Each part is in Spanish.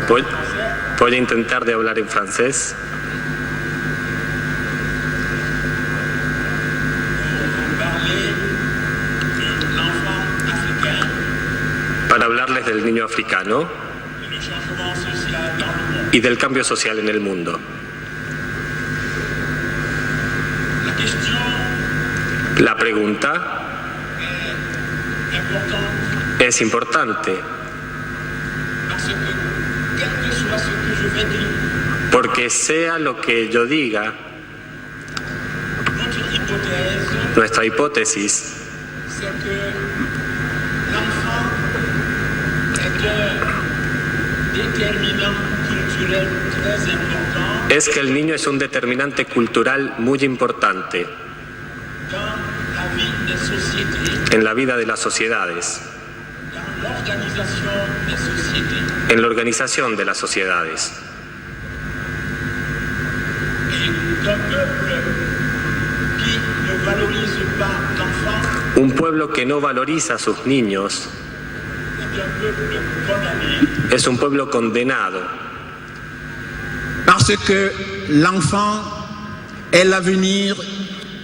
Voy, voy a intentar de hablar en francés. Para hablarles del niño africano y del cambio social en el mundo. La pregunta es importante porque sea lo que yo diga, nuestra hipótesis es que el niño es un determinante cultural muy importante en la vida de las sociedades, en la organización de las sociedades. Un pueblo que no valoriza a sus niños es un pueblo condenado. Parce que l'enfant est l'avenir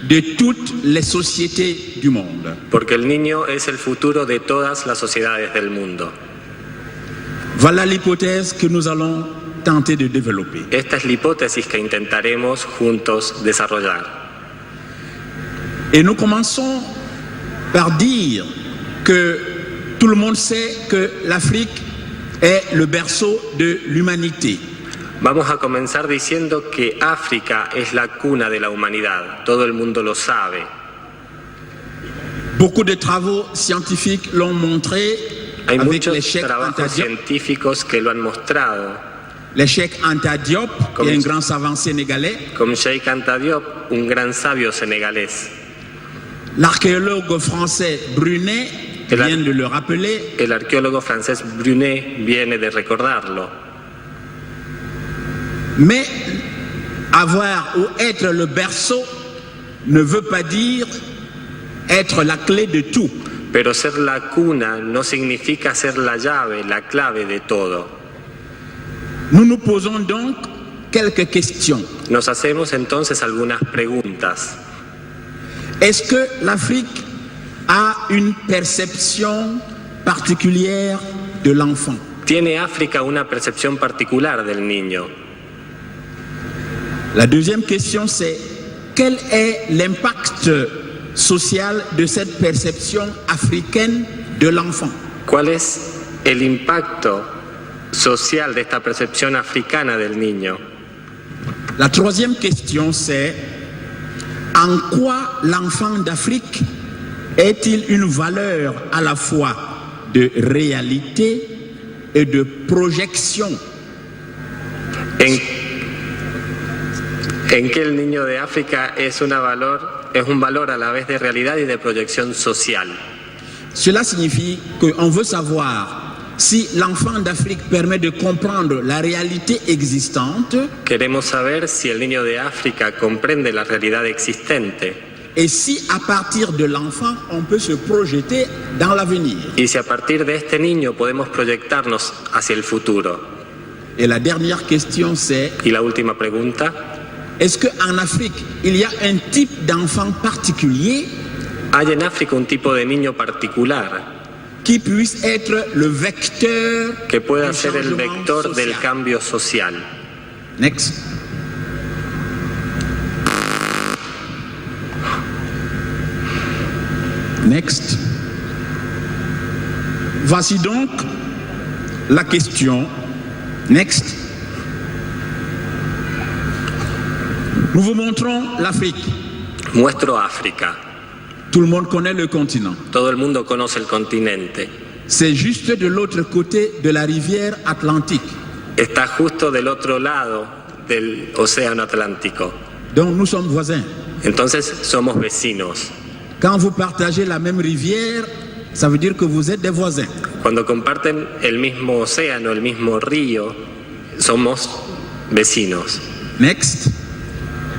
de toutes les sociétés du monde. Porque el niño es el futuro de todas las sociedades del mundo. Voilà l'hypothèse que nous allons tenter de développer. Esta es la hipótesis que intentaremos juntos desarrollar. Et nous commençons par dire que tout le monde sait que l'Afrique est le berceau de l'humanité. Vamos a comenzar diciendo que África es la cuna de la humanidad. Todo el mundo lo sabe. Beaucoup de travaux scientifiques l'ont montré. Hay avec muchos l'échec trabajos Anta Diop. científicos que lo han mostrado. L'échec Anta Diop, qui est un grand savant sénégalais. Comme Cheikh Anta Diop, un gran sabio senegalés. L'archéologue français Brunet vient de le rappeler. El arqueólogo francés Brunet viene de recordarlo. Mais avoir ou être le berceau ne veut pas dire être la clé de tout. Pero ser la cuna no significa ser la llave, la clave de todo. Nous nous posons donc quelques questions. Nos hacemos entonces algunas preguntas. Est-ce que l'Afrique a une perception particulière de l'enfant? ¿Tiene África una percepción particular del niño? La deuxième question, c'est quel est l'impact social de cette perception africaine de l'enfant? ¿Cuál es el impacto social de esta percepción africana del niño? La troisième question, c'est en quoi l'enfant d'Afrique est-il une valeur à la fois de réalité et de projection? En que el niño de África es un valor a la vez de realidad y de proyección social. Cela signifie qu'on veut savoir si l'enfant d'Afrique permet de comprendre la réalité existante. Queremos saber si el niño de África comprende la realidad existente. Et si à partir de l'enfant, on peut se projeter dans l'avenir. Y si a partir de este niño podemos proyectarnos hacia el futuro. Et la dernière question, c'est Y la última pregunta. est-ce qu'en Afrique, il y a un type d'enfant particulier ¿Hay en África un tipo de niño particular qui puisse être le vecteur que pueda du ser el changement vector social? del cambio social? Next. Next. Voici donc la question. Next. Nous vous montrons l'Afrique. Muestro África. Tout le monde connaît le continent. Todo el mundo conoce el continente. C'est juste de l'autre côté de la rivière Atlantique. Está justo del otro lado del océano Atlántico. Donc nous sommes voisins. Entonces somos vecinos. Quand vous partagez la même rivière, ça veut dire que vous êtes des voisins. Cuando comparten el mismo océano, el mismo río, somos vecinos. Next.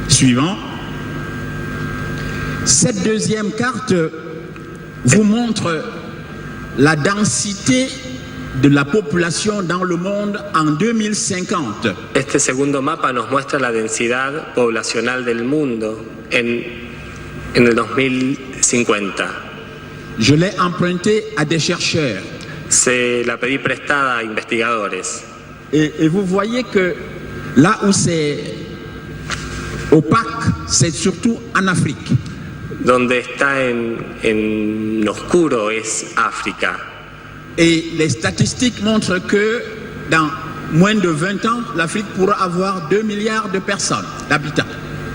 Suivant. Cette deuxième carte vous montre la densité de la population dans le monde en 2050. Este segundo mapa nos muestra la densidad poblacional del mundo en el 2050. Je l'ai emprunté à des chercheurs. Se la pedí prestada a investigadores. Et vous voyez que là où c'est opaque, c'est surtout en Afrique. Donde está en oscuro es África. Et les statistiques montrent que dans moins de 20 ans, l'Afrique pourra avoir 2 milliards de personnes, d'habitants.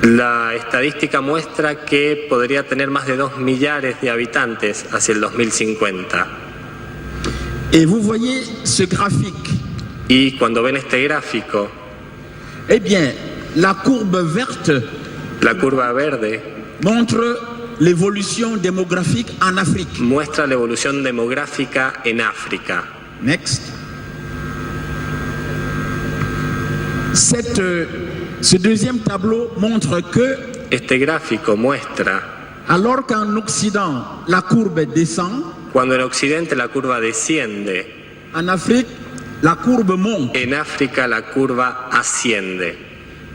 La estadística muestra que podría tener más de 2 millares de habitantes hacia el 2050. Et vous voyez ce graphique. Y cuando ven este gráfico, Eh bien, la courbe verte la curva verde montre l'évolution démographique en Afrique. muestra la evolución demográfica en África. Next. Ce deuxième tableau montre que, Este gráfico muestra alors qu'en Occident, la courbe descend, cuando en Occidente la curva desciende, en Afrique, la courbe monte. en África la curva asciende.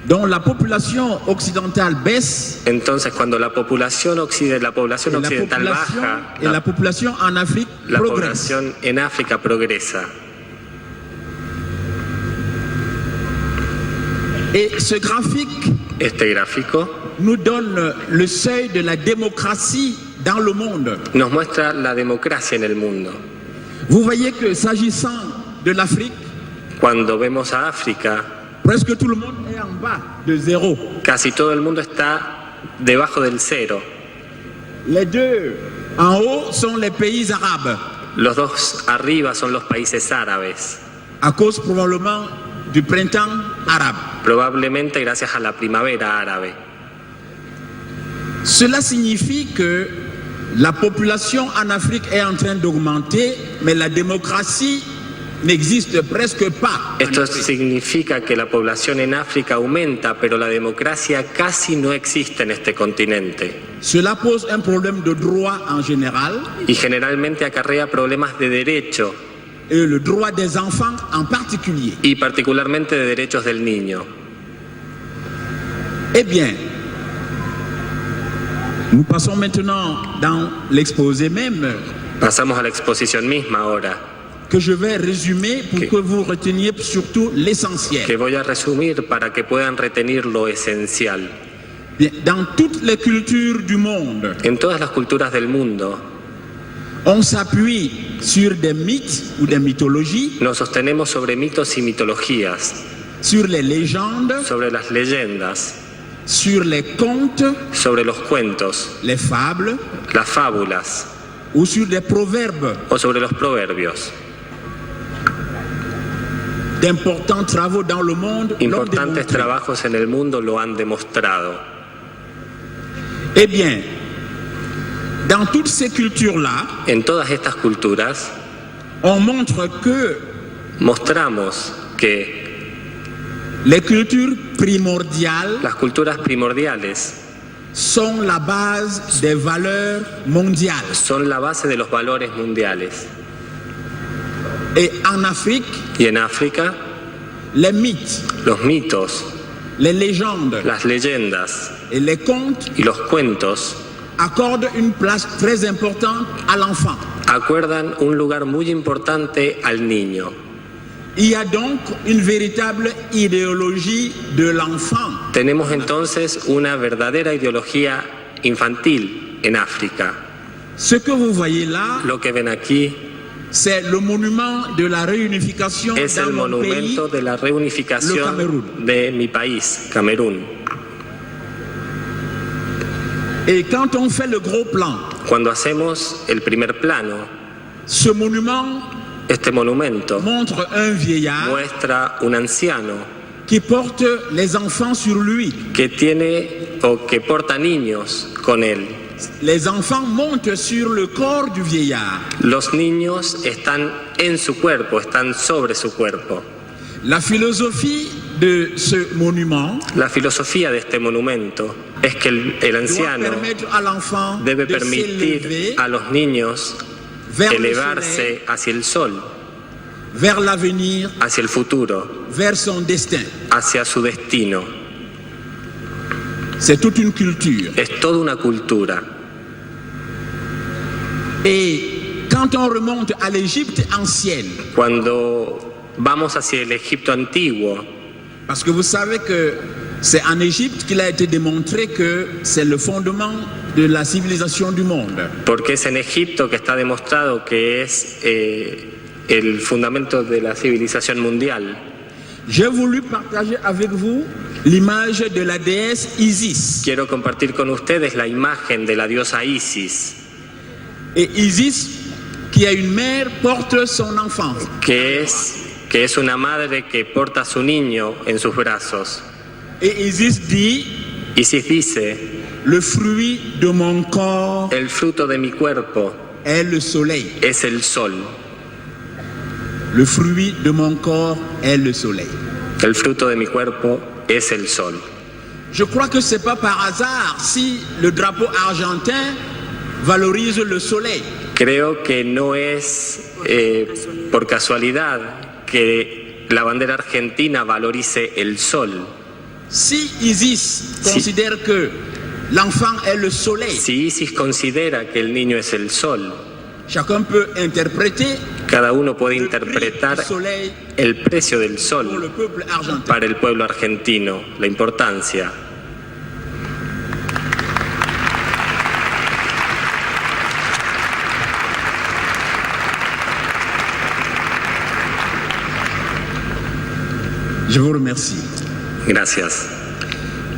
Donc la population occidentale baisse Entonces cuando la población et occidental baja, la population en Afrique la progresse. población en África progresa. Et ce graphique Este gráfico nous donne le seuil de la démocratie dans le monde. nos muestra la democracia en el mundo. Vous voyez que s'agissant de l'Afrique, Cuando vemos a África, presque tout le monde est en bas de zéro. casi todo el mundo está debajo del cero. Les deux en haut sont les pays arabes, Los dos arriba son los países árabes, à cause probablement du printemps arabe. probablemente gracias a la primavera árabe. Cela signifie que la population en Afrique est en train d'augmenter, mais la démocratie n'existe presque pas. Esto significa que la población en África aumenta, pero la democracia casi no existe en este continente. Cela pose un problème de droit en général Y generalmente acarrea problemas de derecho, et le droit des enfants en particulier. y particularmente de derechos del niño. Eh bien, nous passons maintenant dans l'exposé même Pasamos a la exposición misma ahora, que je vais résumer pour Ok. que vous reteniez surtout l'essentiel. que voy a resumir para que puedan retener lo esencial. Bien, dans toutes les cultures du monde, En todas las culturas del mundo on s'appuie sur des mythes ou des mythologies, nos sostenemos sobre mitos y mitologías, sur les légendes, sobre las leyendas, sur les contes, sobre los cuentos, les fables las fábulas ou sur des proverbes. o sobre los proverbios. D'importants travaux dans le monde l'ont Importantes démontré. trabajos en el mundo lo han demostrado. Eh bien, dans toutes ces cultures-là, En todas estas culturas on montre que mostramos que les cultures primordiales las culturas primordiales sont la base des valeurs mondiales. son la base de los valores mundiales. Et en Afrique, Y en África, les mythes, los mitos, les légendes las leyendas et les contes y los cuentos accordent une place très importante à l'enfant. acuerdan un lugar muy importante al niño. Il y a donc une véritable idéologie de l'enfant. Tenemos entonces una verdadera ideología infantil en África. Ce que vous voyez là, Lo que ven aquí c'est le monument de la réunification es dans el mon pays. monumento de la Le reunificación Camerún. de mi país, Camerún. Et quand on fait le gros plan, Cuando hacemos el primer plano, ce monument este monumento montre un vieillard muestra un anciano qui porte les enfants sur lui. que tiene o que porta niños con él. Les enfants montent sur le corps du vieillard. Los niños están en su cuerpo, están sobre su cuerpo. La philosophie de ce monument La filosofía de este monumento es que el doit anciano permettre à l'enfant debe de permitir s'élever a los niños vers le soleil elevarse hacia el sol vers l'avenir, hacia el futuro, vers son destin. hacia su destino. C'est toute une culture. Es toda una cultura. Et quand on remonte à l'Égypte ancienne, Cuando vamos hacia el Egipto antiguo, parce que vous savez que c'est en Égypte qu'il a été démontré que c'est le fondement de la civilisation du monde. porque es en Egipto que está demostrado que es el fundamento de la civilización mundial. J'ai voulu partager avec vous l'image de la déesse Isis. Quiero compartir con ustedes la imagen de la diosa Isis, Et Isis, qui a une mère, porte son enfant. que es una madre que porta a su niño en sus brazos. Et Isis dit, Isis dice, le fruit de mon corps el fruto de mi cuerpo est le soleil. es el sol. Le fruit de mon corps est le soleil. El fruto de mi cuerpo es el sol. Je crois que c'est pas par hasard si le drapeau argentin valorise le soleil. Creo que no es por casualidad que la bandera argentina valorice el sol. Si Isis Si- considère que l'enfant est le soleil, Si Isis considera que el niño es el sol, chacun peut interpréter cada uno puede le prix interpretar du soleil el precio del pour sol le peuple argentin. para el pueblo argentino, la importancia. Je vous remercie. Gracias.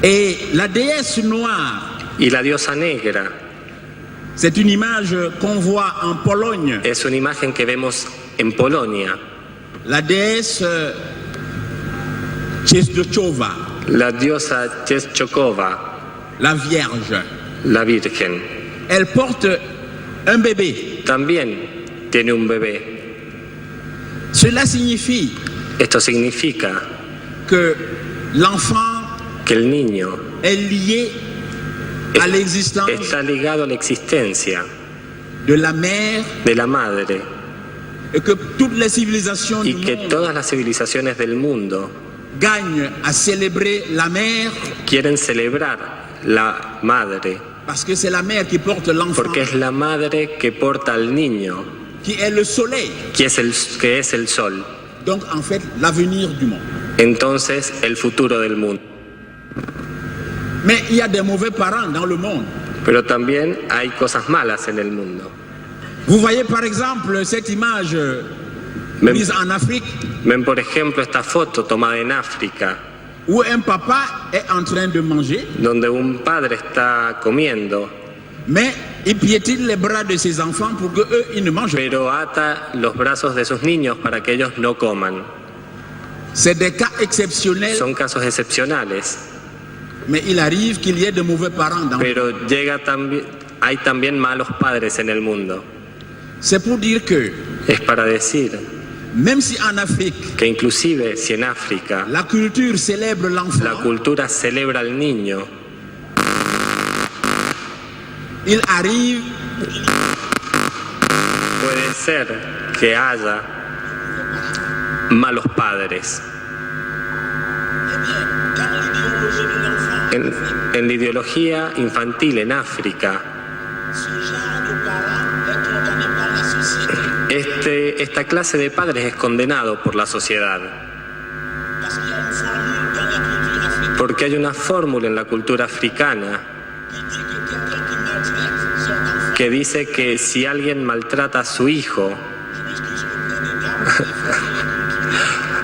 Et la déesse noire, Y la diosa negra c'est une image qu'on voit en Pologne. es una imagen que vemos en Polonia. La déesse Czestochowa, La diosa Czestochowa, la Vierge, la Virgen, elle porte un bébé. también tiene un bebé. Cela signifie Esto significa que l'enfant que el niño est lié à l'existence está ligado a la existencia de la mère de la madre et que toutes les civilisations y du que monde todas las civilizaciones del mundo gagnent à célébrer la mère quieren celebrar la madre parce que c'est la mère qui porte l'enfant, porque es la madre que porta al niño, qui est le soleil. que es el sol. Donc en fait l'avenir du monde. Entonces, el futuro del mundo. Mais il y a des mauvais parents dans le monde. Pero también hay cosas malas en el mundo. Vous voyez par exemple cette image Même- mise en Afrique Ven, por ejemplo, esta foto tomada en África, où un papa est en train de manger, donde un padre está comiendo, mais il piétine les bras de ses enfants pour que eux ils ne mangent pas. pero ata los brazos de sus niños para que ellos no coman. C'est des cas exceptionnels, Son casos excepcionales, mais il arrive qu'il y ait de mauvais parents dans le monde. pero hay también malos padres en el mundo. C'est pour dire que Es para decir même si en Afrique que inclusive si en África la culture célèbre la l'enfant, cultura celebra al niño, il arrive puede ser que haya malos padres. En la ideología infantil en África, esta clase de padres es condenado por la sociedad, porque hay una fórmula en la cultura africana que dice que si alguien maltrata a su hijo,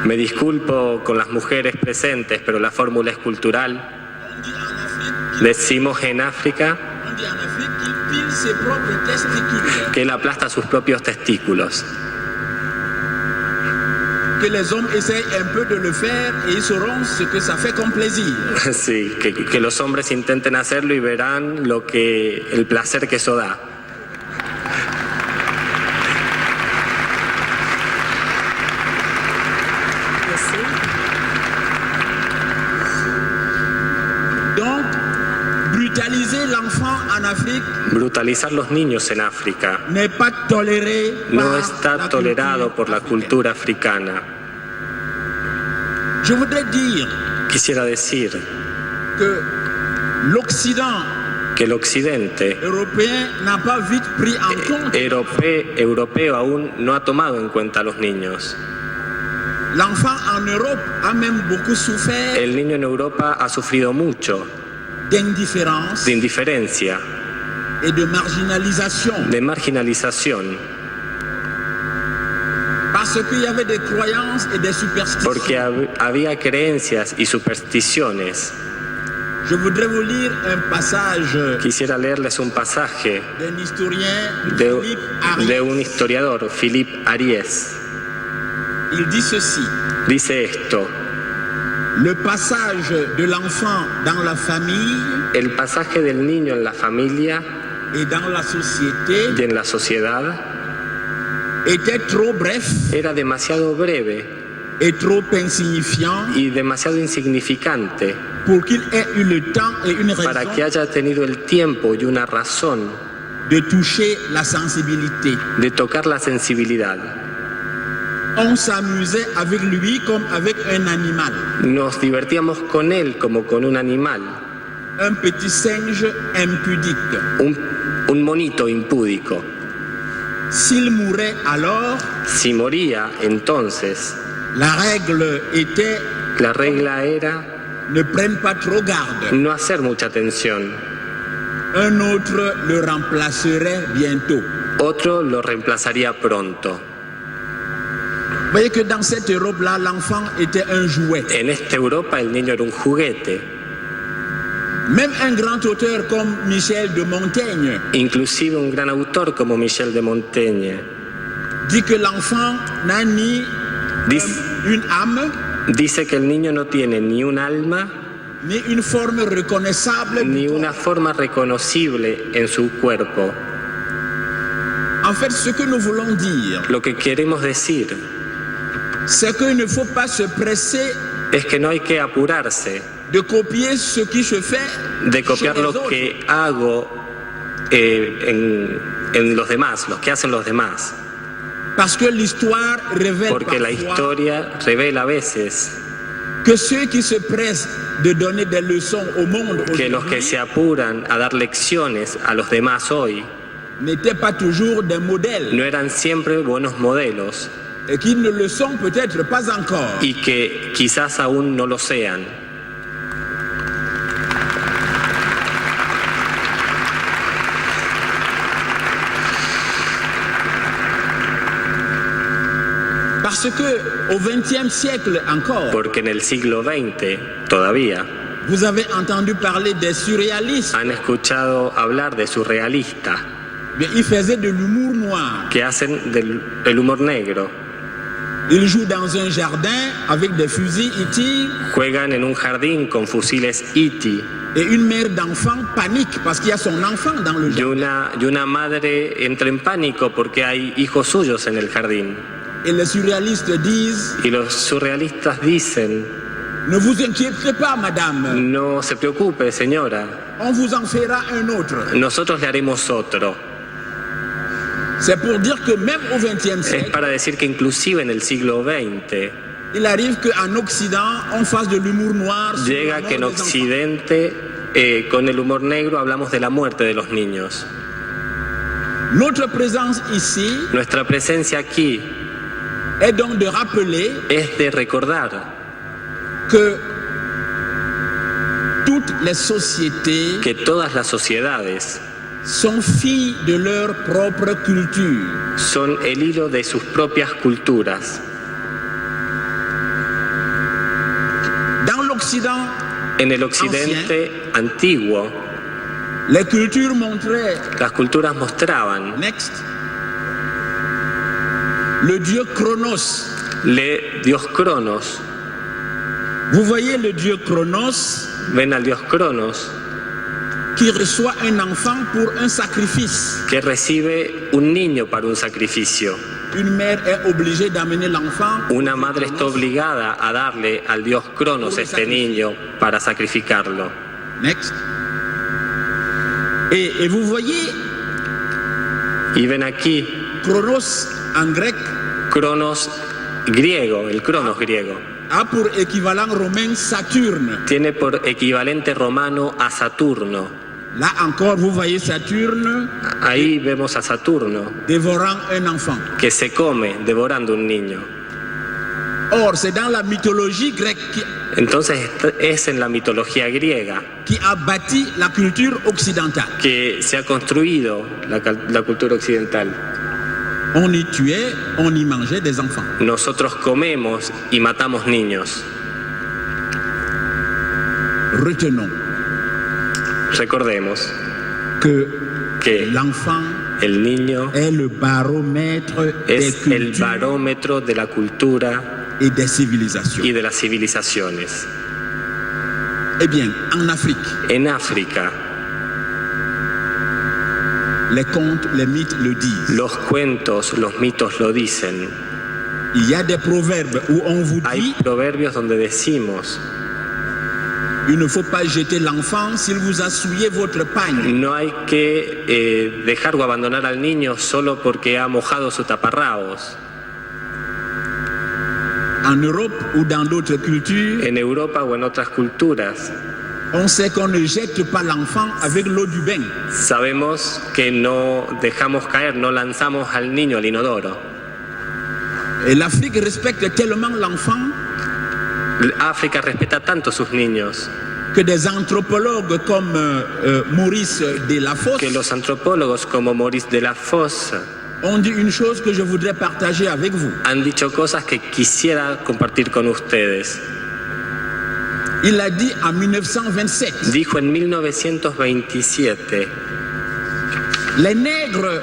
me disculpo con las mujeres presentes, pero la fórmula es cultural. Decimos en África qu'il pile ses propres testicules, que él aplasta sus propios testículos, que les hommes essayent un peu de le faire et ils sauront ce que ça fait comme plaisir. sí, que los hombres intenten hacerlo y verán el placer que eso da. Donc, Brutaliser l'enfant en Afrique Brutalizar los niños en África n'est pas toléré no par está la tolerado culture por la africaine. cultura africana. Je voudrais dire Quisiera decir que l'Occident que el occidente européen n'a pas vite pris en compte europeo aún no ha tomado en cuenta a los niños. l'enfant en Europe a même beaucoup souffert El niño en Europa ha sufrido mucho d'indifférence de indiferencia, et de marginalisation de marginalización, parce qu'il y avait des croyances et des superstitions. porque había creencias y supersticiones. Je voudrais vous lire un passage Quisiera leerles un pasaje d'un historien, de Philippe Ariès. un historiador, Philippe Ariès. Il dit ceci: Dice esto: le passage de l'enfant dans la famille el pasaje del niño en la familia et dans la société y en la sociedad était trop bref era demasiado breve et trop insignifiant y demasiado insignificante pour qu'il ait eu le temps et une para raison que haya tenido el tiempo y una razón de toucher la sensibilité. de tocar la sensibilidad. On s'amusait avec lui comme avec un animal, Nos divertíamos con él como con un animal, un petit singe impudique. un monito impúdico. S'il mourait alors, Si moría, entonces la règle était la regla era ne prenne pas trop garde. no hacer mucha atención. Un autre le remplacerait bientôt. Otro lo reemplazaría pronto. Vous voyez que dans cette Europe-là, l'enfant était un jouet. En esta Europa el niño era un juguete. Même un grand auteur comme Michel de Montaigne Inclusive un gran autor como Michel de Montaigne dit que l'enfant n'a ni Dice- une âme, dice que el niño no tiene ni un alma ni une forme reconnaissable ni du una corps. forma reconocible en su cuerpo. En fait, ce que nous voulons dire, Lo que queremos decir c'est qu'il ne faut pas se presser es que no hay que apurarse de copier ce qui se fait de chez copiar les lo autres. que hago en los demás, lo que hacen los demás. Parce que l'histoire révèle Porque la parfois historia revela a veces que ceux qui se pressent de donner des leçons au monde que los que aujourd'hui se apuran a dar lecciones a los demás hoy n'étaient pas toujours des modèles no eran siempre buenos modelos et qui ne le sont peut-être pas encore. y que quizás aún no lo sean. Parce que au XXe siècle encore, Porque en el siglo XX todavía vous avez entendu parler des surréalistes. han escuchado hablar de surrealistas Mais ils faisaient de l'humour noir. que hacen del humor negro. Ils jouent dans un jardin avec des fusils, ils tirent, Juegan en un jardín con fusiles ITI et une mère d'enfant panique parce qu'il y a son enfant dans le jardin. y una madre entra en pánico porque hay hijos suyos en el jardín. Et les surréalistes disent, Y los surrealistas dicen: ne vous inquiétez pas, madame, no se preocupe, señora, on vous en fera un autre. nosotros le haremos otro. C'est pour dire que même au XXe Es siècle, para decir que inclusive en el siglo XX il arrive qu'en Occident, on fasse de l'humour noir. sur llega la mort que en des enfants. Occidente con el humor negro hablamos de la muerte de los niños. Notre présence ici Nuestra presencia aquí est donc de rappeler es de recordar que toutes les sociétés que todas las sociedades sont filles de leur propre culture. son el hilo de sus propias culturas. Dans l'Occident, En el occidente antiguo, les cultures montraient, las culturas mostraban next, le dieu Chronos. le dios Cronos. Vous voyez le dieu Chronos Ven al dios Cronos qui reçoit un enfant pour un sacrifice. que recibe un niño para un sacrificio. Une mère est obligée d'amener l'enfant. Una madre está obligada a darle al dios Cronos este niño para sacrificarlo. Next. Et vous voyez, Y ven aquí Chronos en grec Cronos griego, el Cronos griego. a pour équivalent romain Saturne. Tiene por equivalente romano a Saturno. Là encore, vous voyez Saturne Ahí vemos a Saturno, dévorant un enfant. que se come devorando un niño. Or, c'est dans la mythologie grecque Entonces es en la mitología griega qui a bâti la culture occidentale. que se ha construido la cultura occidental. On y tuait, on y mangeait des enfants. Nosotros comemos y matamos niños. Retenons Recordemos que que l'enfant el niño est le baromètre des es el cultures barómetro de la cultura et des civilisations. y de las civilizaciones. Eh bien, en Afrique, En África, les contes, les mythes le disent. los cuentos, los mitos lo dicen. Il y a des proverbes où on vous Hay dit proverbios donde decimos: il ne faut pas jeter l'enfant s'il vous a souillé votre pagne. no hay que dejar o abandonar al niño solo porque ha mojado su taparrabos. En Europe ou dans d'autres cultures, En Europa o en otras culturas on sait qu'on ne jette pas l'enfant avec l'eau du bain. sabemos que no dejamos caer, no lanzamos al niño al inodoro. Et l'Afrique respecte tellement l'enfant África respeta tanto a sus niños que des anthropologues comme Maurice Delafosse que los antropólogos como Maurice Delafosse ont dit une chose que je voudrais partager avec vous. han dicho cosas que quisiera compartir con ustedes. Il a dit en 1927, Dijo en 1927: les nègres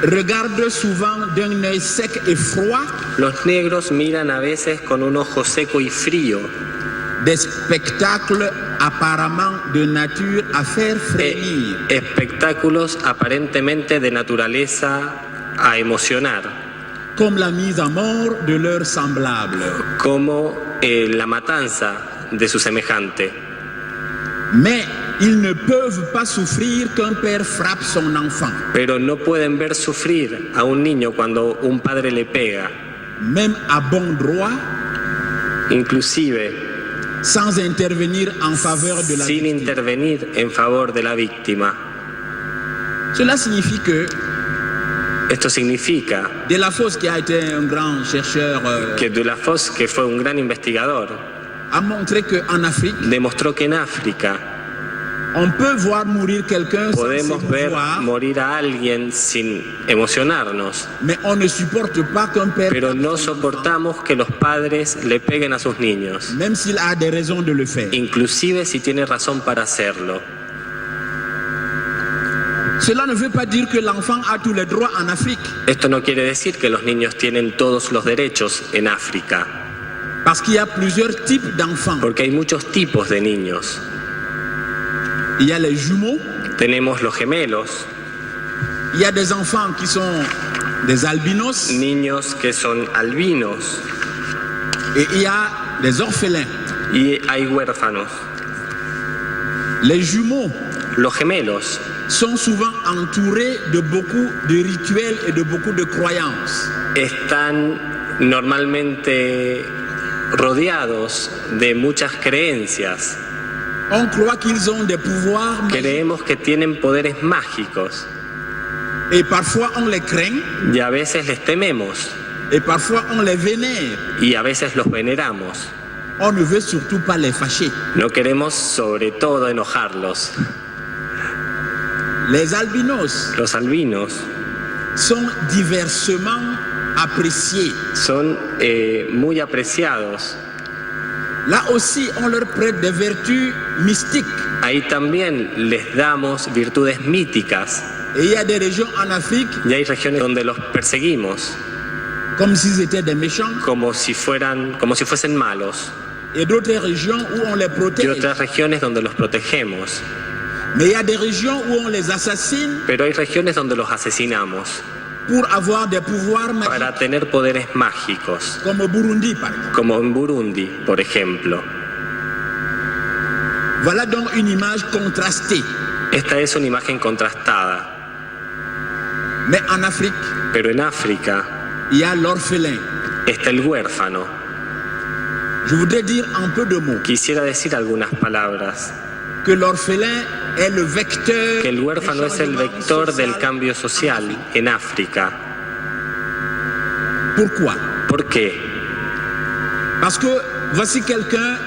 regardent souvent d'un œil sec et froid los negros miran a veces con un ojo seco y frío des spectacles apparemment de nature à faire frémir. espectáculos aparentemente de naturaleza a emocionar, Comme la mise à mort de leurs semblables. como la matanza de su semejante. Mais ils ne peuvent pas souffrir qu'un père frappe son enfant. Pero no pueden ver sufrir a un niño cuando un padre le pega, Même à bon droit, inclusive sans intervenir en faveur de la sin victime. intervenir en favor de la víctima. Cela signifie que Esto significa Delafosse, qui a été un grand chercheur, que Delafosse, que fue un gran investigador, a montré qu'en Afrique, demostró que en África on peut voir mourir quelqu'un sans podemos ver s'émouvoir, morir a alguien sin emocionarnos, mais on ne supporte pas qu'un père pero frappe no son soportamos que los padres le peguen a sus niños, enfant, même s'il a des raisons de le faire. inclusive si tiene razón para hacerlo. Cela ne veut pas dire que l'enfant a tous les droits en Afrique, Esto no quiere decir que los niños tienen todos los derechos en África, parce qu'il y a plusieurs types d'enfants. porque hay muchos tipos de niños. Il y a les jumeaux, Tenemos los gemelos, il y a des enfants qui sont des albinos, niños que son albinos, et il y a des orphelins. y hay huérfanos. Les jumeaux Los gemelos sont souvent entourés de beaucoup de rituels et de beaucoup de croyances. están normalmente rodeados de muchas creencias. On croit qu'ils ont des pouvoirs magiques, Creemos que tienen poderes mágicos et parfois on les craint, y a veces les tememos et parfois on les vénère. y a veces los veneramos. On ne veut surtout pas les fâcher. No queremos sobre todo enojarlos. Les albinos Los albinos sont diversement appréciés. son muy apreciados. Là aussi, on leur prête des vertus mystiques. Ahí también les damos virtudes míticas Et il y a des régions en Afrique, y hay regiones donde los perseguimos comme s'ils étaient des méchants, como si fuesen malos, et d'autres régions où on les y protège. otras regiones donde los protegemos. Mais il y a des régions où on les assassine Pero hay regiones donde los asesinamos pour avoir des pouvoirs magiques, para tener poderes mágicos, comme au Burundi, par exemple. como en Burundi, por ejemplo. Voilà donc une image contrastée. Esta es una imagen contrastada, Mais en Afrique, pero en África il y a l'orphelin. está el huérfano. Je voudrais dire en peu de mots Quisiera decir algunas palabras, que l'orphelin est le vecteur que el huérfano du es el changement vector del social cambio en social Afrique. en África. Pourquoi? ¿Por qué? Parce que voici quelqu'un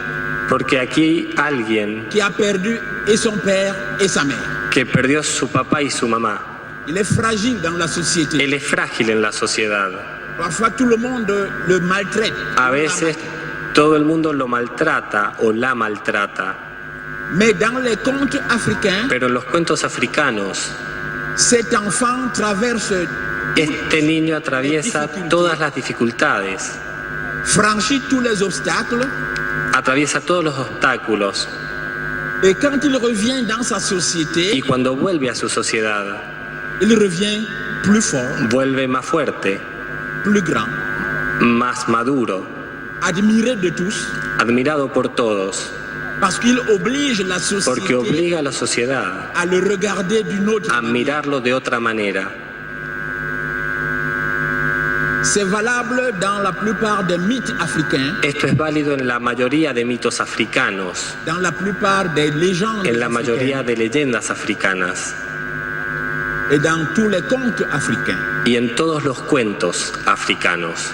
Porque aquí alguien qui a perdu et son père et sa mère. que perdió a su papá y su mamá. Il est fragile dans la société. Él es frágil en la sociedad. Parfois, tout le monde le maltraite. A veces todo el mundo lo maltrata o la maltrata. Mais dans les contes africains, Pero en los cuentos africanos, cet enfant traverse, este niño atraviesa todas las dificultades, franchit tous les obstacles, atraviesa todos los obstáculos, et quand il revient dans sa société, y cuando vuelve a su sociedad, il revient plus fort, vuelve más fuerte, plus grand, más maduro, admiré de tous, admirado por todos, parce qu'il oblige la porque société obliga a la sociedad à le regarder d'une autre a manière. mirarlo de otra manera. C'est valable dans la plupart des mythes africains, Esto es válido en la mayoría de mitos africanos, dans la plupart des légendes en la africaines mayoría de leyendas africanas et dans tous les contes africains. y en todos los cuentos africanos.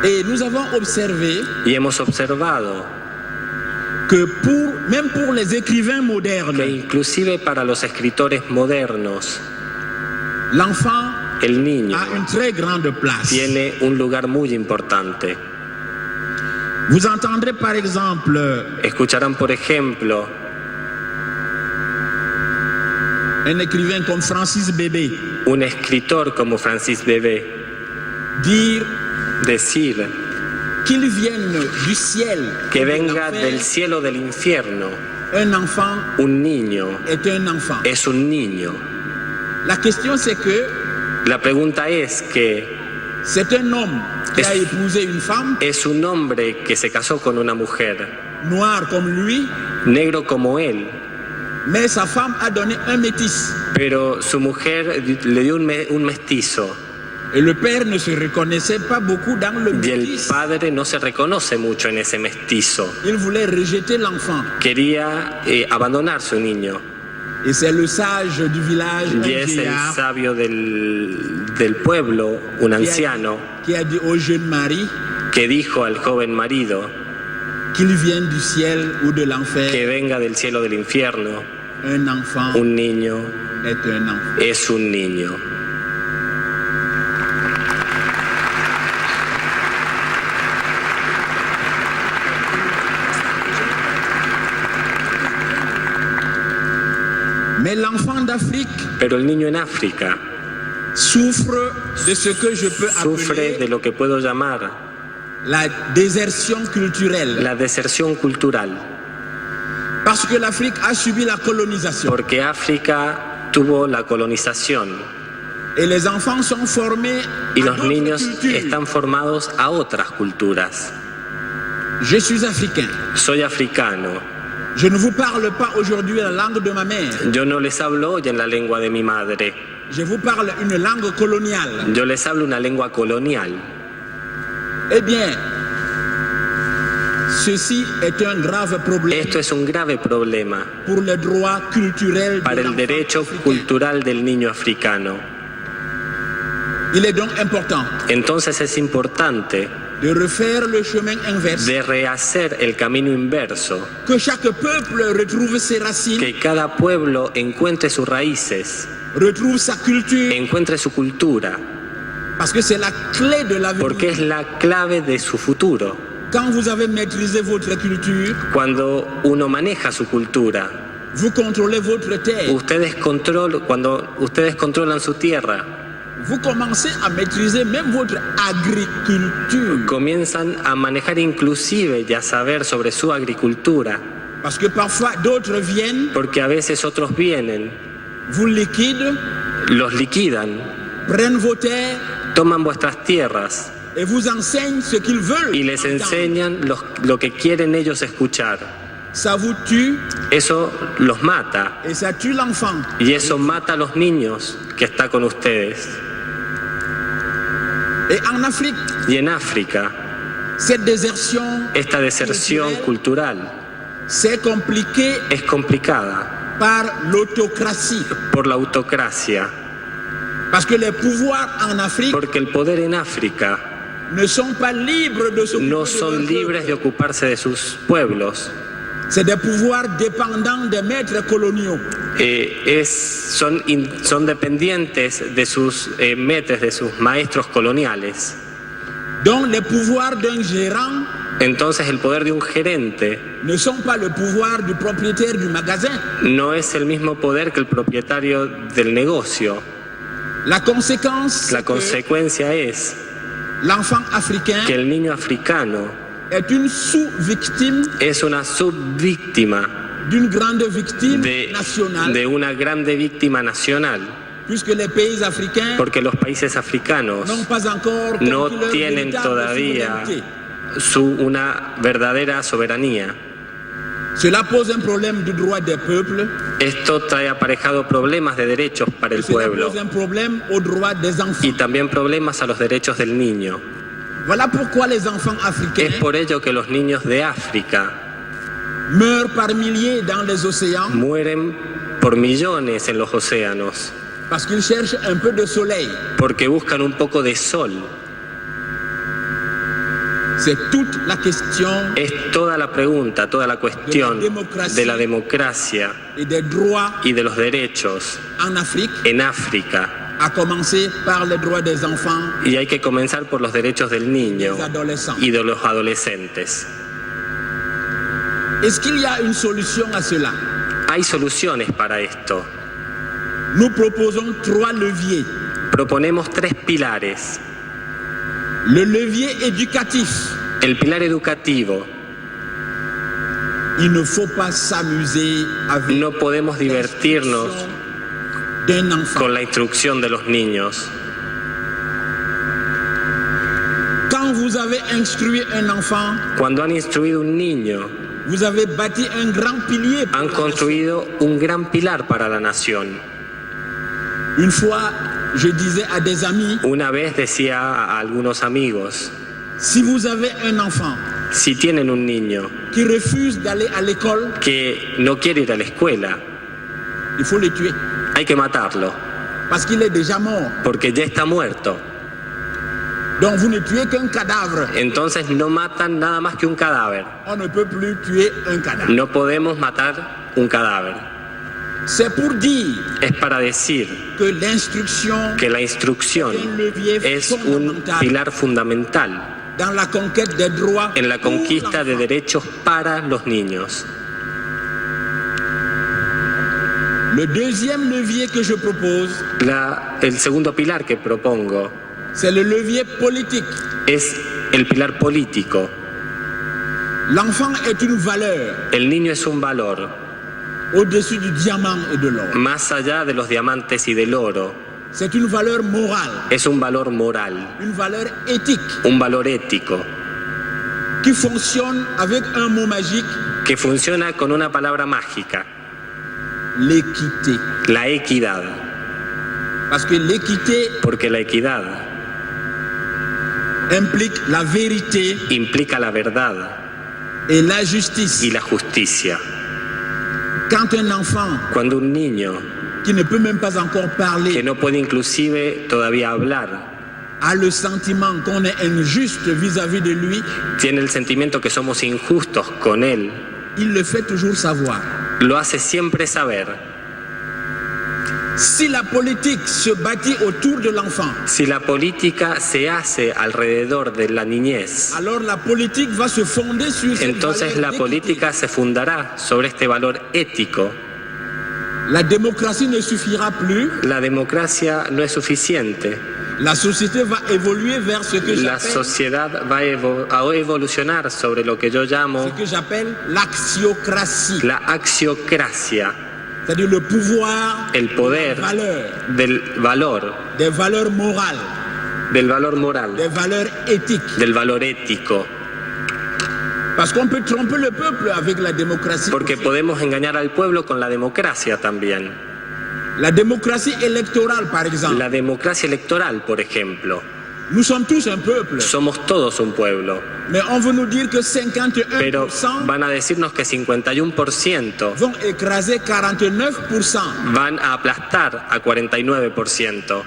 Et nous avons observé Y hemos observado que même pour les écrivains que modernes, inclusive para los escritores modernos, l'enfant el niño a une très grande place. tiene un lugar muy importante. Vous entendrez par exemple Escucharán, por ejemplo, un écrivain comme Francis Bébé un escritor como Francis Bebé dire decir qu'il vienne du ciel que ou de venga l'enfer, del cielo o del infierno. un enfant Un niño est un enfant. es un niño. La question c'est que La pregunta es que c'est un homme qui a épousé une femme es un hombre que se casó con una mujer, noire comme lui, negro como él, mais sa femme a donné un métis. pero su mujer le dio un mestizo Et le père ne se reconnaissait pas beaucoup dans le y el métis. padre no se reconoce mucho en ese mestizo. Il voulait rejeter l'enfant. Quería abandonar su niño Et c'est le sage du village, un y es el vieillard, sabio del pueblo, un anciano, qui a dit au jeune mari que dijo al joven marido qu'il vienne du ciel ou de que l'enfer. venga del cielo o del infierno. Un enfant Un niño est un enfant. es un niño. Mais l'enfant d'Afrique Pero el niño en África souffre de ce que je peux sufre de appeler lo que puedo llamar la désertion culturelle. la deserción cultural, Parce que l'Afrique a subi la colonisation. porque África tuvo la colonización Et les enfants sont formés y à los d'autres niños cultures. están formados a otras culturas. Je suis africain. Soy africano. Je ne vous parle pas aujourd'hui la langue de ma mère. Yo no les hablo hoy en la lengua de mi madre. Je vous parle une langue coloniale. Yo les hablo una lengua colonial. Eh bien, ceci est un grave problème Esto es un grave problema pour les droits culturels para de el l'enfant derecho africain. cultural del niño africano. Il est donc important Entonces es importante de refaire le chemin inverse, de rehacer el camino inverso, que chaque peuple retrouve ses racines, que cada pueblo encuentre sus raíces, retrouve sa culture, encuentre su cultura, parce que c'est la clé de porque l'avenir. es la clave de su futuro. Quand vous avez maîtrisé votre culture, Cuando uno maneja su cultura, vous contrôlez votre terre, cuando ustedes controlan su tierra, vous commencez à maîtriser même votre agriculture. comienzan a manejar inclusive y a saber sobre su agricultura, Parce que parfois d'autres viennent, porque a veces otros vienen, vous liquident, los liquidan, prennent vos terres toman vuestras tierras et vous enseignent ce qu'ils veulent y les entendre. enseñan lo que quieren ellos escuchar. ça vous tue eso los mata et ça tue l'enfant. y eso mata a los niños que está con ustedes. Et en Afrique, Y en África, cette désertion esta deserción cultural c'est compliqué es complicada par l'autocratie. por la autocracia, Parce que les pouvoirs en Afrique porque el poder en África ne sont pas libres de s'occuper no de son leur libres de peuple. ocuparse de sus pueblos. C'est des pouvoirs dépendants des maîtres coloniaux. Son dependientes de sus maîtres, de sus maestros coloniales. Donc les pouvoirs d'un gérant Entonces el poder de un gerente ne sont pas le pouvoir du propriétaire du magasin. no es el mismo poder que el propietario del negocio. La conséquence, La c'est que consecuencia es l'enfant africain que el niño africano est une sous-victime es una subvíctima d'une grande victime nationale, de una grande víctima nacional, puisque les pays africains porque los países africanos n'ont pas encore no conquis leur tienen véritable todavía souveraineté. una verdadera soberanía. Cela pose un problème du droit des peuples, Esto trae aparejado problemas de derechos para el cela pueblo pose un problème aux droits des enfants. y también problemas a los derechos del niño. Voilà pourquoi les enfants africains Es por ello que los niños de África meurent par milliers dans les océans, mueren por millones en los océanos, parce qu'ils cherchent un peu de soleil. porque buscan un poco de sol. C'est toute la question Es toda la pregunta, toda la cuestión de la democracia et des droits y de los derechos en Afrique, en África. à commencer par les droits des enfants Y hay que comenzar por los derechos del et niño des adolescents. y de los adolescentes. Est-ce qu'il y a une solution à cela? Hay soluciones para esto. Nous proposons 3 leviers. Proponemos 3 pilares. Le levier éducatif. El pilar educativo. Il ne faut pas s'amuser avec No podemos divertirnos l'instruction d'un enfant. con la instrucción de los niños. Quand vous avez instruit un enfant, Cuando han instruido un niño, vous avez bâti un grand pilier pour han la nation. construido un gran pilar para la nación. Une fois, je disais à des amis, Una vez decía a algunos amigos, si vous avez un enfant si tienen un niño qui refuse d'aller à l'école, que no quiere ir a la escuela, il faut le tuer. hay que matarlo, Parce qu'il est déjà mort. porque ya está muerto. Donc vous ne tuez qu'un cadavre. Entonces no matan nada más que un cadáver. On ne peut plus tuer un cadavre. No podemos matar un cadáver. C'est pour dire Es para decir que l'instruction que la instrucción es un pilar fundamental dans la conquête des droits en la pour conquista de l'enfant. derechos para los niños. Le deuxième levier que je propose, El segundo pilar que propongo c'est le levier politique. es el pilar político. L'enfant est une valeur El niño es un valor au-dessus du diamant et de l'or. más allá de los diamantes y del oro. C'est une valeur morale, Es un valor moral, une valeur éthique un valor ético qui fonctionne avec un mot magique, que funciona con una palabra mágica, l'équité. la equidad. Parce que l'équité Porque la equidad implique la vérité implica la verdad et la justice. y la justicia. Quand un enfant Cuando un niño qui ne peut même pas encore que parler no puede inclusive todavía hablar a le sentiment qu'on est injuste vis-à-vis de lui, tiene el sentimiento que somos injustos con él, il le fait toujours savoir. lo hace siempre saber. Si la politique se bâtit autour de l'enfant, Si la política se hace alrededor de la niñez, alors la politique va se fonder sur cette entonces valeur la d'équité. política se fundará sobre este valor ético. La démocratie ne suffira plus. La democracia no es suficiente. La société va évoluer vers ce que La j'appelle sociedad va a evolucionar sobre lo que yo llamo l'axiocratie, la axiocracia, c'est-à-dire le pouvoir, el poder la valeur, del valor morales, del valor moral, des valeurs éthiques. del valor ético. Parce qu'on peut tromper le peuple avec la démocratie. Porque podemos engañar al pueblo con la democracia también. La démocratie électorale, par exemple. La democracia electoral, por ejemplo. Nous sommes tous un peuple. Somos todos un pueblo. Mais on veut nous dire que 51% Pero van a decirnos que 51% vont écraser 49%. van a aplastar a 49%.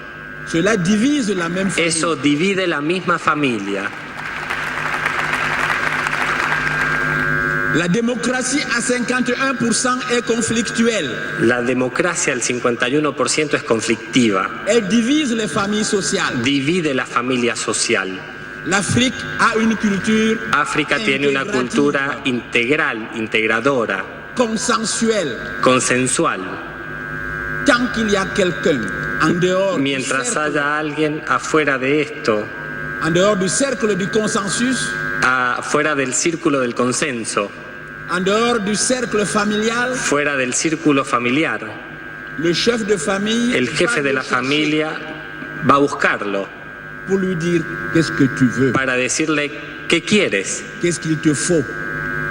Cela divise la même famille. Eso divide la misma familia. La démocratie à 51% est conflictuelle. La democracia al 51% es conflictiva. Elle divise les familles sociales. Divide la familia social. L'Afrique a une culture África tiene una cultura integral, integradora, consensuelle. consensual. Tant qu'il y a quelqu'un en dehors, Mientras haya alguien afuera de esto, en dehors du cercle du consensus, fuera del círculo del consenso, en dehors du cercle familial, fuera del círculo familiar, le chef de famille el jefe va de le la chercher familia va a buscarlo pour lui dire qu'est-ce que tu veux, para decirle qué quieres, qu'est-ce qu'il te faut.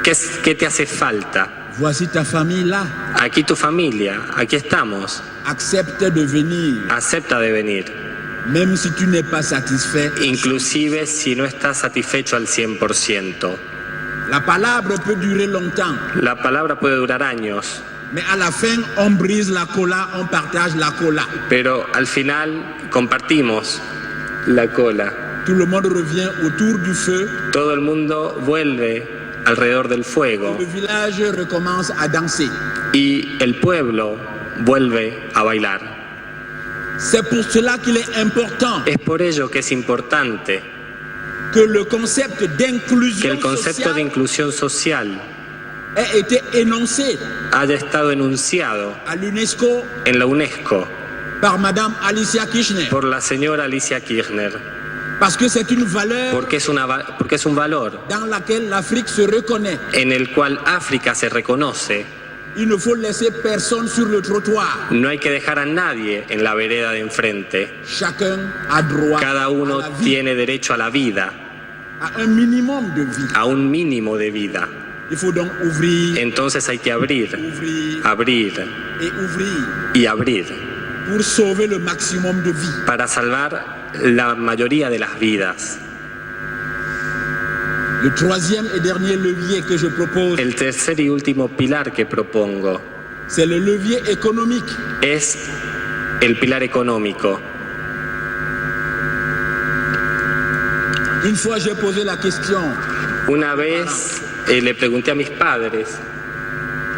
qué te hace falta. Voici ta famille là. Aquí tu familia, aquí estamos, Accepte de venir, acepta de venir, même si tu n'es pas satisfait. inclusive si no estás satisfecho al 100%. La palabra peut durer longtemps, La palabra puede durar años, mais à la fin, on brise la cola, on partage la cola. pero al final compartimos la cola. Tout le monde revient autour du feu. Todo el mundo vuelve alrededor del fuego Le village recommence à danser. y el pueblo vuelve a bailar. C'est pour cela qu'il est important Es por ello que es importante que le concept que d'inclusion el concepto de sociale inclusión social ait été énoncé haya estado enunciado à l'UNESCO en la UNESCO par Madame Alicia Kirchner. por la señora Alicia Kirchner, Parce que c'est une valeur porque es un valor dans laquelle l'Afrique se reconnaît. en el cual África se reconoce. Il ne faut laisser personne sur le trottoir. No hay que dejar a nadie en la vereda de enfrente. Chacun a droit Cada à uno la vie, tiene derecho a la vida, à un minimum de vie. a un mínimo de vida. Il faut donc ouvrir, Entonces hay que abrir ouvrir y abrir pour sauver le maximum de vie. para salvar la mayoría de las vidas. Le troisième et dernier levier que je propose, El tercer y último pilar que propongo c'est le levier économique. es el pilar económico. Une fois, j'ai posé la question. Una vez le pregunté a mis padres,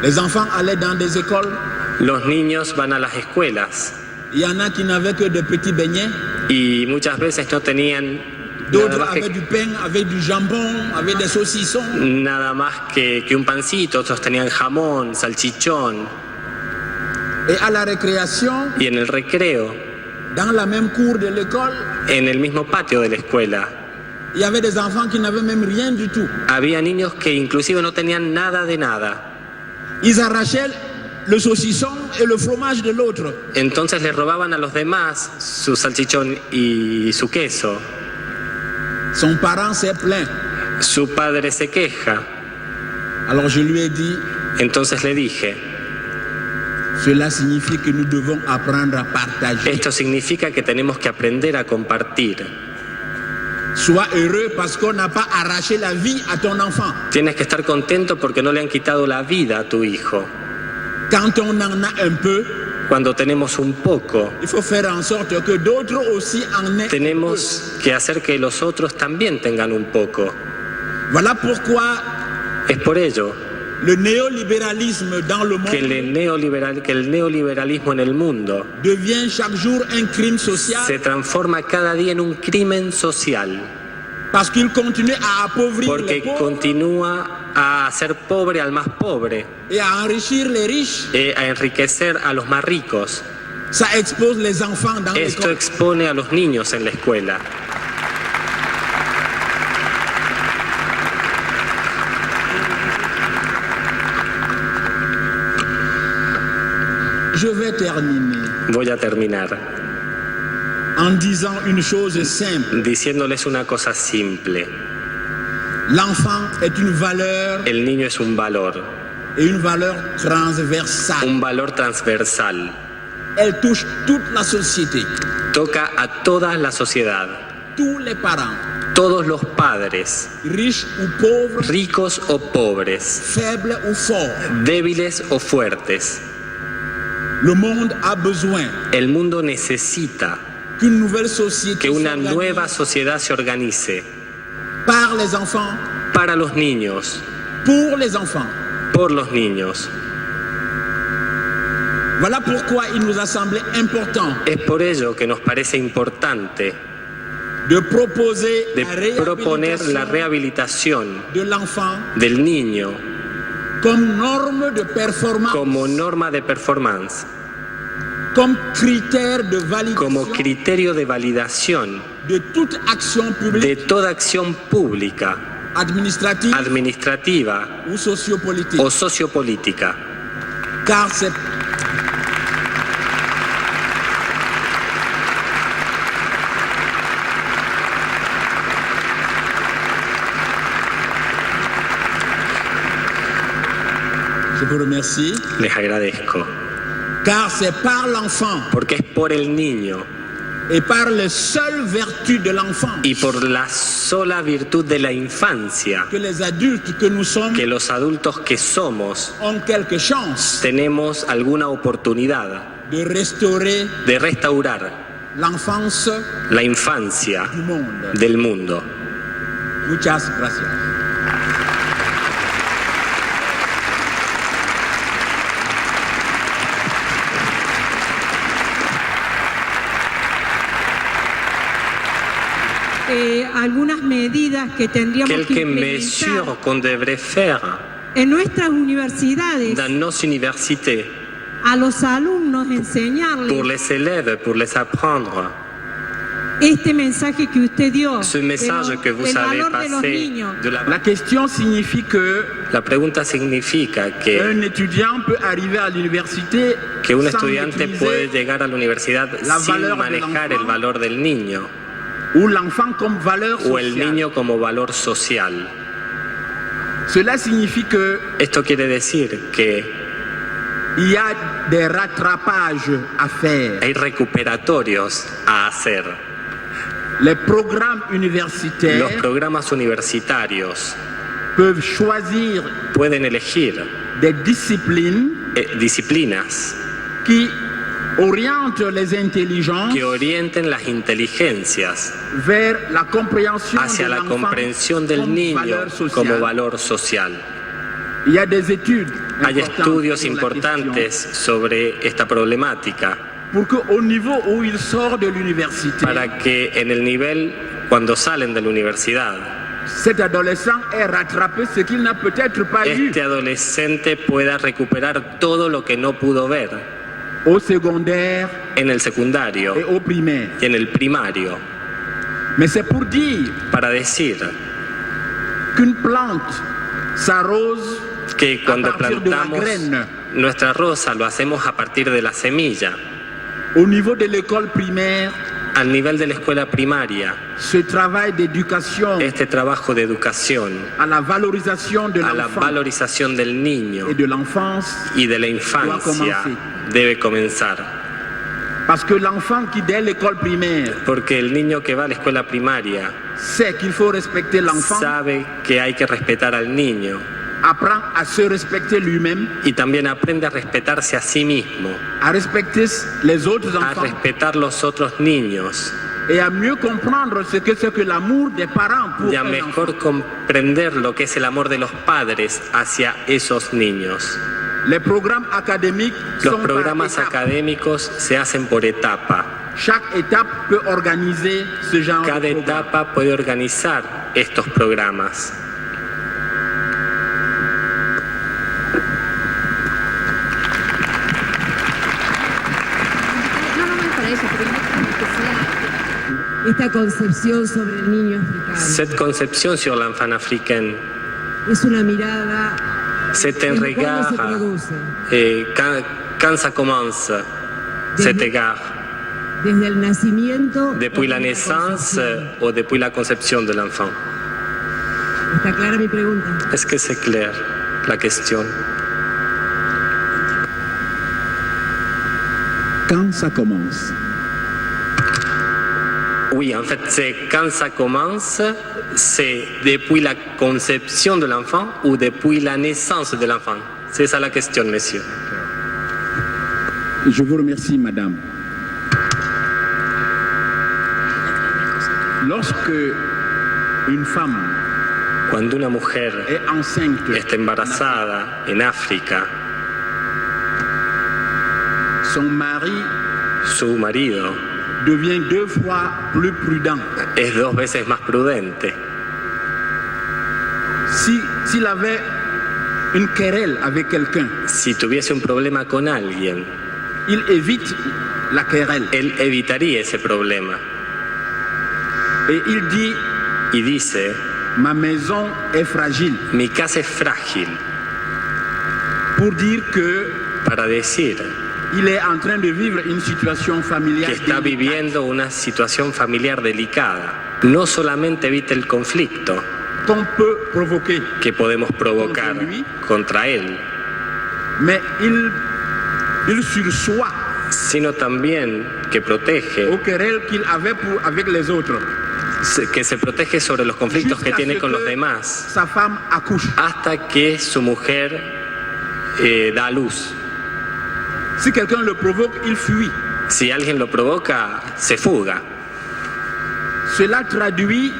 Les enfants allaient dans des écoles. los niños van a las escuelas Il y en a qui n'avaient que de petits beignets. y muchas veces no tenían D'autres avaient du pain, avaient du jambon, avaient des saucissons. nada más que un pancito, otros tenían jamón, salchichón. Et à la récréation, Y en el recreo, dans la même cour de l'école, en el mismo patio de la escuela, il y avait des enfants qui n'avaient même rien du tout. había niños que inclusive no tenían nada de nada. Ils arrachaient le saucisson et le fromage de l'autre. Entonces le robaban a los demás su salchichón y su queso. Son parent s'est plaint. Su padre se queja. Alors je lui ai dit, Entonces le dije, cela signifie que nous devons apprendre à partager. esto significa que tenemos que aprender a compartir. Sois heureux parce qu'on n'a pas arraché la vie à ton enfant. Tienes que estar contento porque no le han quitado la vida a tu hijo. Quand on en a un peu, Cuando tenemos un poco, il faut faire en sorte que d'autres aussi en aient un peu. tenemos que hacer que los otros también tengan un poco. Voilà pourquoi Es por ello le néolibéralisme dans le que monde el neoliberalismo en el mundo devient chaque jour un crime social se transforma cada día en un crimen social, parce qu'il continue à appauvrir les porque pauvres continúa a hacer pobre al más pobre, et à enrichir les riches. a enriquecer a los más ricos. Ça expose les enfants dans Esto l'école. expone a los niños en la escuela. Je vais terminer Voy a terminar en disant une chose simple. diciéndoles una cosa simple. L'enfant est une valeur El niño es un valor transversal. Elle touche toute la société, Toca a toda la sociedad, tous les parents, todos los padres, riches ou pauvres, ricos o pobres, faibles ou forts. débiles o fuertes. Le monde a besoin El mundo necesita qu'une nouvelle société que una s'organise nueva sociedad se organice par les enfants, para los niños, pour les enfants. por los niños. Voilà pourquoi il nous a semblé important Es por ello que nos parece importante de proposer de proponer la réhabilitation rehabilitación de l'enfant del niño comme norme de performance, como norma de performance, comme critère de validation como criterio de validación de toute action de publique, toda acción pública, administrative administrativa ou sociopolitique. o sociopolítica. Car c'est Je vous remercie. Les agradezco, Car c'est par l'enfant porque es por el niño et par les seules vertus de l'enfant y por la sola virtud de la infancia que les adultes que nous sommes que los adultos que somos ont quelque chance tenemos alguna oportunidad de restaurer de restaurar l'enfance la infancia du monde. del mundo. Muchas gracias. Algunas medidas que tendríamos que Quelques implementar mesures qu'on devrait faire en nuestras universidades, dans nos universités a los alumnos pour enseñarles les élèves, pour les apprendre. este mensaje que usted dio, Ce message que vous del avez valor de los passé niños. de la... La question signifie que La pregunta significa que un étudiant peut arriver à l'université un sans estudiante maîtriser puede llegar a la universidad la sin valeur de manejar l'enfant el valor del niño ou l'enfant comme valeur o el sociale. niño como valor social. Cela signifie que Esto quiere decir que il y a des rattrapages à faire. hay recuperatorios a hacer. Les programmes Los universitaires programas universitarios peuvent choisir pueden elegir des disciplines disciplinas qui orientent les intelligences que orienten las inteligencias vers la compréhension hacia de la l'enfant comprensión del comme niño valeur sociale. como valor social. Il y a des études Hay importantes estudios sur la importantes question sobre esta problemática pour qu'au niveau où il sort de l'université, para que en el nivel, cuando salen de la universidad, cet adolescent ait rattrapé ce qu'il n'a peut-être pas eu este adolescente pueda recuperar todo lo que no pudo ver au secondaire en el secundario et au primaire. y en el primario, Mais c'est pour dire para decir qu'une plante s'arrose que cuando a partir de la plantamos graine. nuestra rosa lo hacemos a partir de la semilla. Au niveau de l'école primaire, Al nivel de la escuela primaria, ce travail d'éducation este trabajo de educación à la valorisation de a la l'enfant valorización del niño et de l'enfance, y de la infancia debe comenzar. parce que l'enfant qui dès l'école primaire Porque el niño que va a la escuela primaria sait qu'il faut respecter l'enfant, sabe que hay que respetar al niño apprend à se respecter lui-même, y también aprende a respetarse a sí mismo, à respecter les autres a enfants respetar los otros niños et à mieux comprendre ce que c'est que l'amour des parents pour y a un enfant. mejor comprender lo que es el amor de los padres hacia esos niños. Les programmes académiques Los sont par programas étapes. académicos se hacen por etapa. Chaque étape peut organiser ce genre Cada de programme. etapa puede organizar estos programas. Esta concepción sobre el niño africano Cette concepción sur l'enfant africain, es una mirada cet ¿en cuándo se regard, produce? quand ça commence, cet égard, Desde el nacimiento depuis o la desde naissance concepción. ou depuis la conception de l'enfant. Está clara mi pregunta. Est-ce que c'est clair, la question? Quand ça commence? Oui, en fait, c'est quand ça commence, c'est depuis la conception de l'enfant ou depuis la naissance de l'enfant? C'est ça la question, monsieur. Je vous remercie, madame. Lorsque une femme Cuando una mujer est enceinte, está embarazada en África, son mari su marido devient 2 fois plus prudent. es 2 veces más prudente. S'il avait une querelle avec quelqu'un, Si tuviese un problema con alguien, il évite la querelle. él evitaría ese problema. Et il dit, Y dice, ma maison est fragile. mi casa es frágil, Pour dire que para decir il est en train de vivre une situation que familiale está délicate. viviendo una situación familiar delicada. No solamente evita el conflicto Qu'on peut provoquer, que podemos provocar contra él, mais il sursoit sino también que protege, aux querelles qu'il avait avec les autres. que se protege sobre los conflictos que Jusqu'à tiene ce con los que demás, sa femme accouche. hasta que su mujer da a luz. Si quelqu'un le provoque, il fuit. Si alguien lo provoca, se fuga. Cela traduit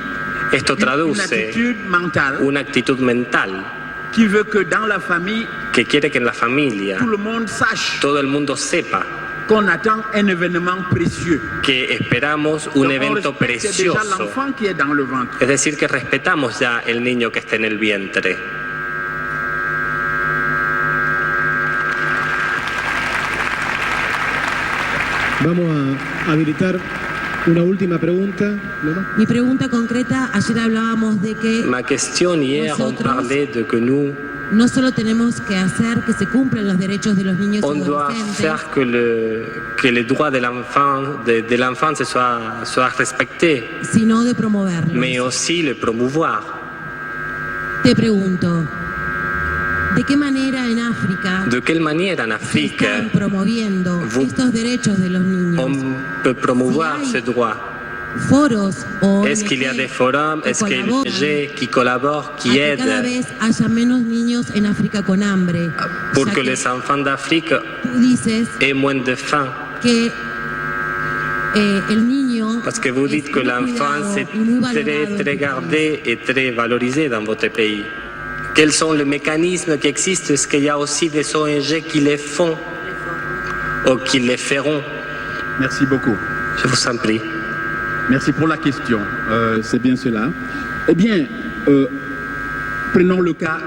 Esto une traduce attitude mentale una actitud mental qui veut que dans la famille, que quiere que en la familia tout le monde sache todo el mundo sepa qu'on attend un événement précieux. que esperamos un Donc, on evento respecte déjà precioso. l'enfant qui est dans le ventre. Es decir, que respetamos ya el niño que está en el vientre. Vamos a habilitar una última pregunta. ¿No? Mi pregunta concreta, ayer hablábamos de que Ma question hier, on Nosotros- parlait de que nous, no solo tenemos que hacer que se cumplan los derechos de los niños y on doit adolescentes, faire que les droits de l'enfant soient respectés, sino de promoverlos. mais aussi le promouvoir. Te pregunto, ¿de qué manera en África De quelle manière en se Afrique están promoviendo Vous- estos derechos de los niños? on peut promouvoir Si hay ce droit? Foros o Est-ce qu'il y a des forums, que est-ce qu'il y a colaboran des ONG qui collaborent, a qui que cada aident vez haya menos niños en África con hambre? pour Ya que que les enfants d'Afrique tú dices aient moins de faim? que el niño Parce que vous es dites que muy l'enfant cuidado c'est y muy très, valorado en très tu gardé et très valorisé dans votre pays. Quels sont les mécanismes qui existent? Est-ce qu'il y a aussi des ONG qui les font ou qui les feront? Merci beaucoup. Je vous en prie. Merci pour la question. C'est bien cela. Eh bien, prenons le cas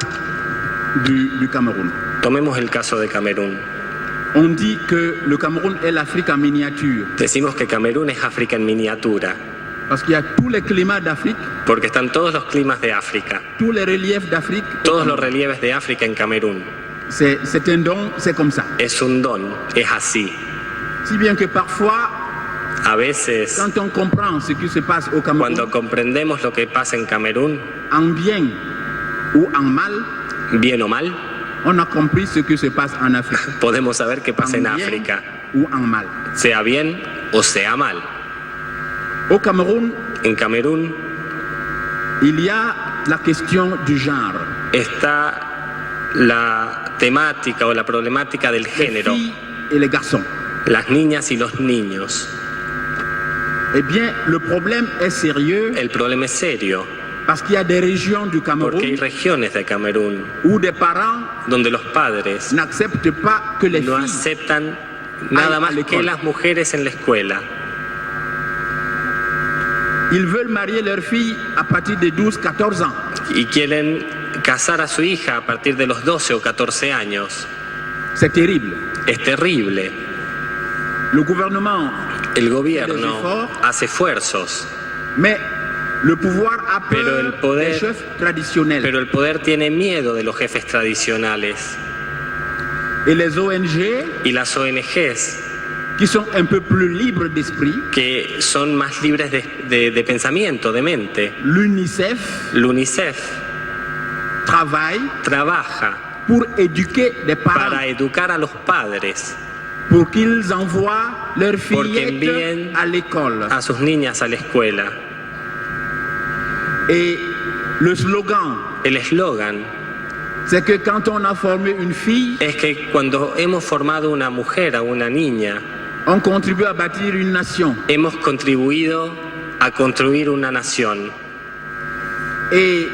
du Cameroun. Tomemos el caso de Camerún. On dit que le Cameroun est l'Afrique en miniature, Decimos que Camerún es África en miniatura, parce qu'il y a tous les climats d'Afrique, porque están todos los climas de África, tous les reliefs d'Afrique. todos los relieves de África en Camerún. C'est un don, c'est comme ça. Es un don, es así. Si bien que parfois, A veces, quand on comprend ce qui se passe au Cameroun, cuando comprendemos lo que pasa en Camerún, en bien ou en mal, bien o mal, on a compris ce qui se passe en Afrique, podemos saber qué pasa en en bien África, ou en mal. sea bien o sea mal. Au Cameroun, En Camerún il y a la question du genre. está la temática o la problemática del Les género, filles et les garçons. las niñas y los niños. Eh bien, le problème est sérieux El problema es serio, parce qu'il y a des régions du porque hay Cameroun regiones de Camerún où des parents donde los padres n'acceptent pas que les no filles aceptan nada a más la que escuela. las mujeres en la escuela. ils veulent marier leurs filles à partir de 12-14 ans. Y quieren casar a su hija a partir de los 12 o 14 años. C'est terrible. Es terrible. Le gouvernement, El gobierno esfuerzos. hace esfuerzos, mais le pouvoir a Pero el peur poder- des chefs traditionnels. pero el poder tiene miedo de los jefes tradicionales. Et les ONG, Y las ONGs, qui sont un peu plus libres d'esprit, que son más libres de pensamiento, de mente, l'UNICEF, l'UNICEF travaille trabaja pour éduquer les parents, para educar a los padres, pour qu'ils envoient leurs porque envíen fillettes à l'école. a sus niñas a la escuela. Et le slogan, El eslogan c'est que quand on a formé une fille, es que cuando hemos formado una mujer o una niña, on contribue à bâtir une nation. hemos contribuido a construir una nación. Et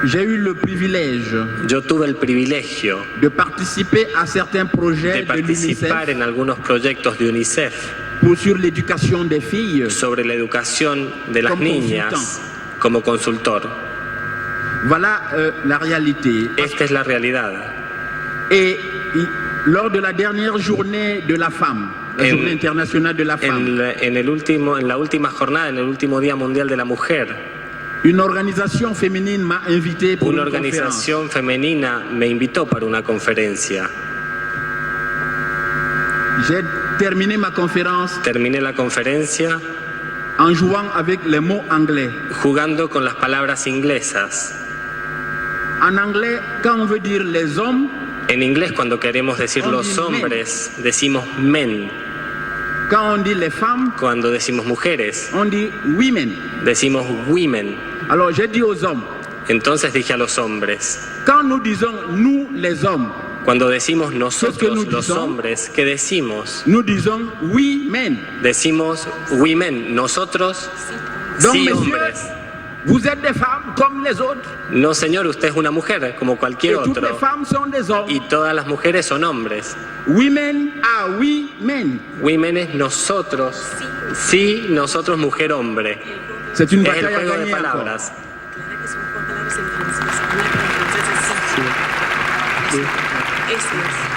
j'ai eu le privilège Yo tuve el privilegio de participer à certains de projets de participar l'UNICEF en algunos proyectos de UNICEF sur l'éducation des filles. sobre la educación de las Como niñas como consultor. Voilà la réalité. Esta es la realidad. Et lors de la dernière journée de la femme, la En- journée internationale de la femme, En la última jornada, en el último Día Mundial de la Mujer, une organisation féminine m'a invité pour una une conférence. organización femenina me invitó para una conferencia. J'ai terminé ma conférence Terminé la conferencia en jouant avec les mots anglais. jugando con las palabras inglesas. En anglais, quand on veut dire les hommes, En inglés, cuando queremos decir On los dit men. hombres, decimos men. quand on dit les femmes, Cuando decimos mujeres, on dit women. decimos women. Alors j'ai dit aux hommes, Entonces dije a los hombres, quand nous disons nous les hommes, cuando decimos que nosotros nous los disons? hombres, ¿qué decimos? nous disons we men. Decimos women, nosotros Donc sí messieurs, hombres. vous êtes des femmes comme les autres. No, señor, usted es una mujer como Et cualquier toutes les otro. femmes sont des hommes. Y todas las mujeres son hombres. Women are we men. Women es nosotros. Sí, nosotros mujer hombre. C'est une Es el bataille à juego de gagner encore. palabras. Aclara que son palabras en francés. Hablar en francés es Sí. Eso es.